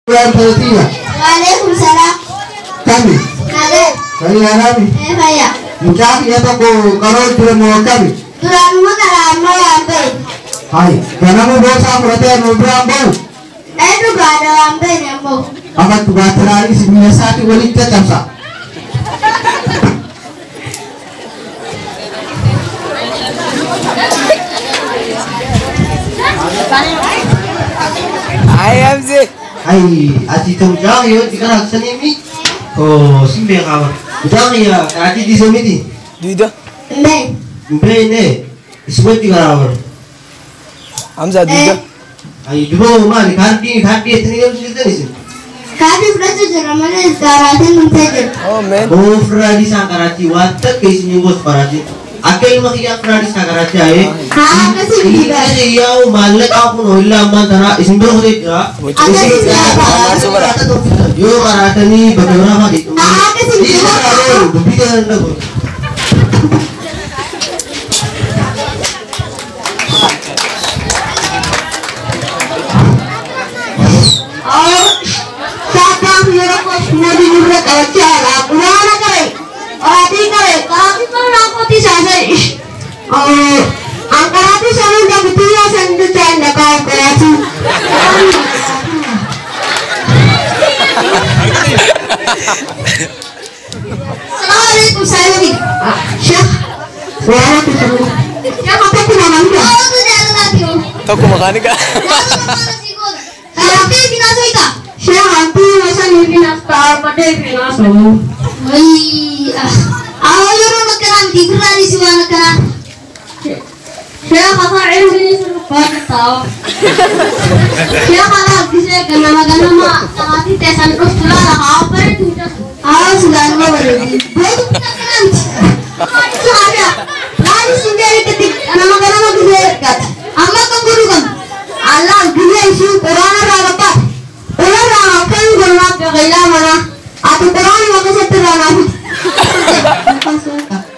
Waalaikumsalam. Kami. Nade. Kami nami. Faya. Mujaki ya tako karo tira mo kami. Turan mo karama ambe. Hai. Kana mo bosa kurate mo brambo. Edu gada ambe nembo. Amat tugatara isi minasati walita tamsa. Hai, ati tu jang yo tika seni mi. Oh, simbe kawan. Jang ya, ati di semiti. Duida. Mbe. Mbe ne. Isme tika kawan. Hamza duida. Hai, jubo mali kanti etni kan cerita ni sih. Kadi frasa jaramane darate numpeje. Oh man. Oh, fradi sangkarati watak kesi nyumbut parati. Akel makia fradi sangkarati aye. Ha kasi biga. Ini ya malak aku noila mantara isimbo hote ya. Yo parata ni bagaimana gitu. Ha kasi biga. Bukti kan dah. Modi juga kacara, pulang kare, adi kare, kami pun aku tisane. Angkarati sana dah betul ya sendu canda kau kerasi. Assalamualaikum sayuri. Syekh, waalaikumsalam. Ya apa tu nama anda? Oh tu jalan lagi. Tahu kau makan ni kah? Tapi binasa ika. Syekh anti masa ni binasa pada binasa. Wih, awalnya orang keran di keran di siwa keran. Syekh apa ini suruh tahu. Syekh kalau bisa ganama sangat tesan terus tulah apa itu? Sudah berarti. Baik kita keran. Sudah. Lalu sendiri ketik ganama bisa kat. Amma kemburu kan. Allah dunia isu Quran apa? Orang akan berulang kegila mana? Atau Quran maka seterana.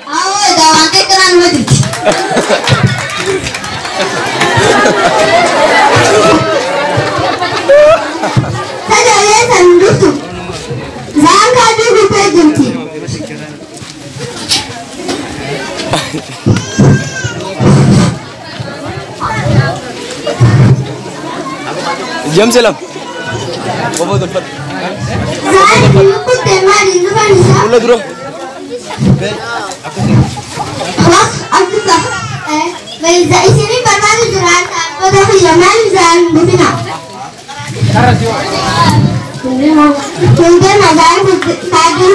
Awal jangan keran mati. Saja ya sandusu. Jangan kaju rupa jemti. Jam selam. Bawa tempat. Saya dulu tema di depan saya. Boleh dulu. Kelas aku tak. Baik di sini pernah jualan pada zaman jualan bukina. Mungkin ada tadi.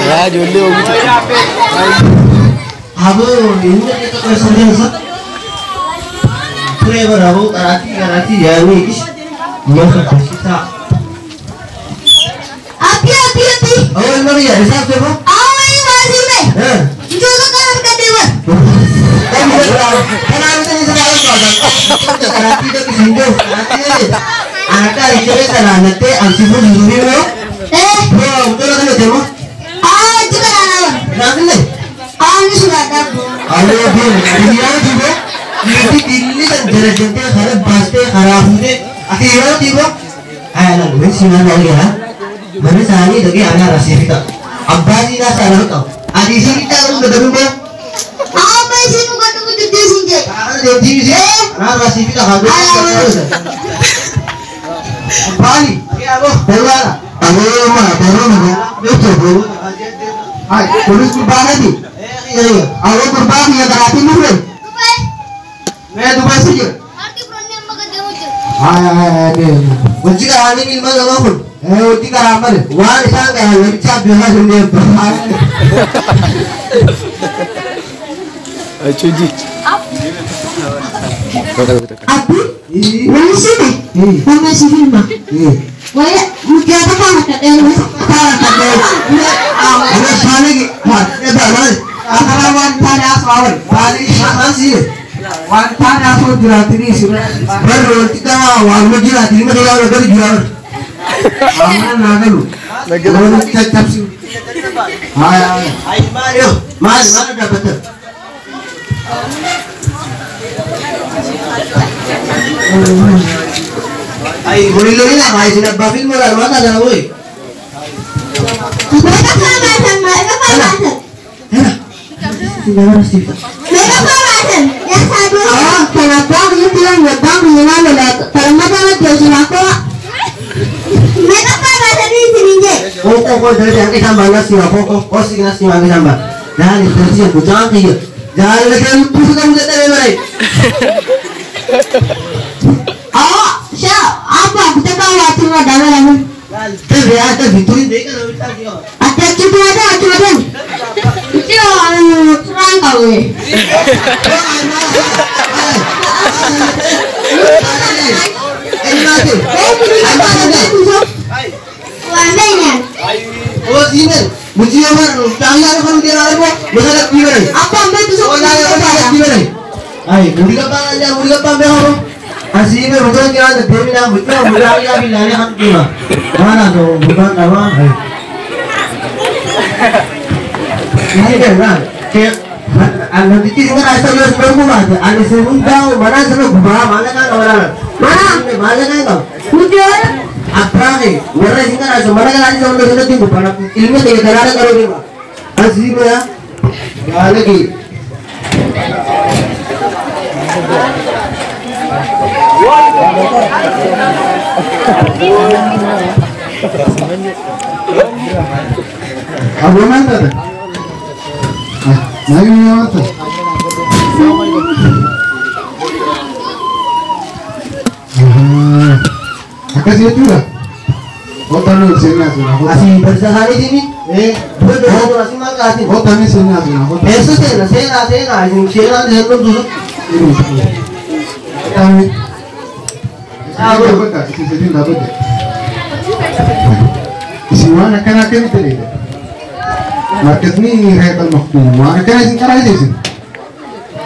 Ya, jolly hoगी. अब इनमें तो कोई समझ नहीं पूरे बराबर कराती यानी किस मौसम खुशी था Api. और इनमें यार हिसाब से वो Awal ini masih ni. Jual kan kata dia. kan itu ni sekarang कराती तो किसी को कराती anak kan itu sana nanti ansipun dulu lo betul kan itu mo Juga anak. nanti ni Ini sudah ada. अरे अभी दुनिया में जो ये दिल्ली का जनता खराब बास्ते खराब होने अकेला दिवो आया ना लोग सीना नहीं है मैंने सारी लगे आना राशि का अब्बाजी ना सारा होता आदि सी kita kalau udah dulu Apa sih nu kata tu dia sini? ada di sini ना राशि का habis अब्बाजी क्या वो बोला अरे माँ ये तो बोलो हाय पुलिस की बात है दी awal berbagi ya terapi mungkin. Dubai saja. Arti berani yang makan jamu je. Hai. Kunci kerana ini mana pun. Kunci kerana mana? Wah, saya kan lebih cepat biasa sendiri. Cuci. Abu? Mana sini? Mana sini mah? Wah, mungkin apa kata dia? Ada sana lagi. Ada. Antara wanita asal, balik masih. Wanita asal jual ini sudah. Baru kita wanita jual ini mereka sudah jual. Aman nagalu. Nagalu cacap sih. Ay, Mario. Mana dapat tuh? Ay, boleh lah. Ay, sinabafin mo lang mata dah, boy. Mereka pembahasan. Sinabafin sih. Mereka pembahasan. Yang satu. Kenapa kamu bilang ngebang gimana lah? Kalau masalah jauhin aku. Mereka pembahasan di sini je. Kok dari yang kita bahas sih apa? Kok sih ngasih makan sambal? Nah, itu sih yang jangan tiga. Jangan lagi lupa kamu kata memang. Siapa? Apa? Kita tahu waktu ada lagi. Tapi ada fiturin deh kan kita dia. Ada cuci ada. Itu serang kau ni. Oh sini, muci apa? Tangan kan dia apa? Masalah gimana? Apa ambil tu Oh dah apa gimana? Ay, murid apa aja, murid apa behar? Asli में बुझा क्या है देवी ना बुझा बुझा या भी लाने हम क्यों mana तो बुझा नवा है ini kan ke anu itu juga asal lu sebelum buat anu sebelum tahu mana sebelum buat mana kan orang mana kan kau Hujan. apa nih mana sih kan asal mana kan asal sebelum itu tunggu pada ilmu tidak ada kalau dia asli ya ya lagi Apa mana tu? Lagi ni apa tu? Apa sih itu lah? Oh tanah sini asal. asli bersahari sini dua asli maka asli Oh tanah sini asal. eso sena asli sena sebelum dulu Tanah. Apa betul? Isi sini dapat. Isi mana kan akan itu? Market ni rakyat makmum. Mana kan isi cara itu sih?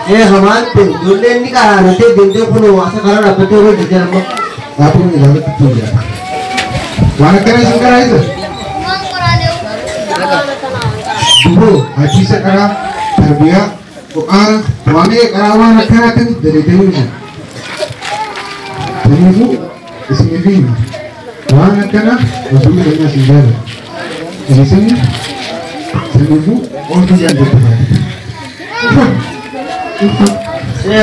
hamaran pun dulu ni kan nanti dinner pun wasa karena apa tu orang jalan mak Apa ni dapat itu ya? Mana kan isi cara itu? Dulu, haji sekarang terbiak bukan wangi karawan akan dari dulu sih. Dari itu isi ini. Wangi kan? Masuk dengan sendiri. Di sini itu untuk yang depan.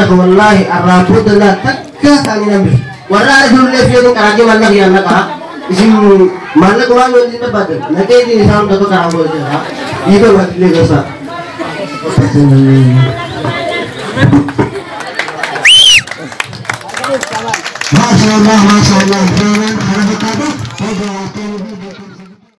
wallahi arabu telah takka kami nabi warna dulu level itu kerja mana yang nak isim mana kau yang ini dapat nanti di sana dapat kerja boleh tak itu buat dia dosa Masya Allah, jangan harap kita tu.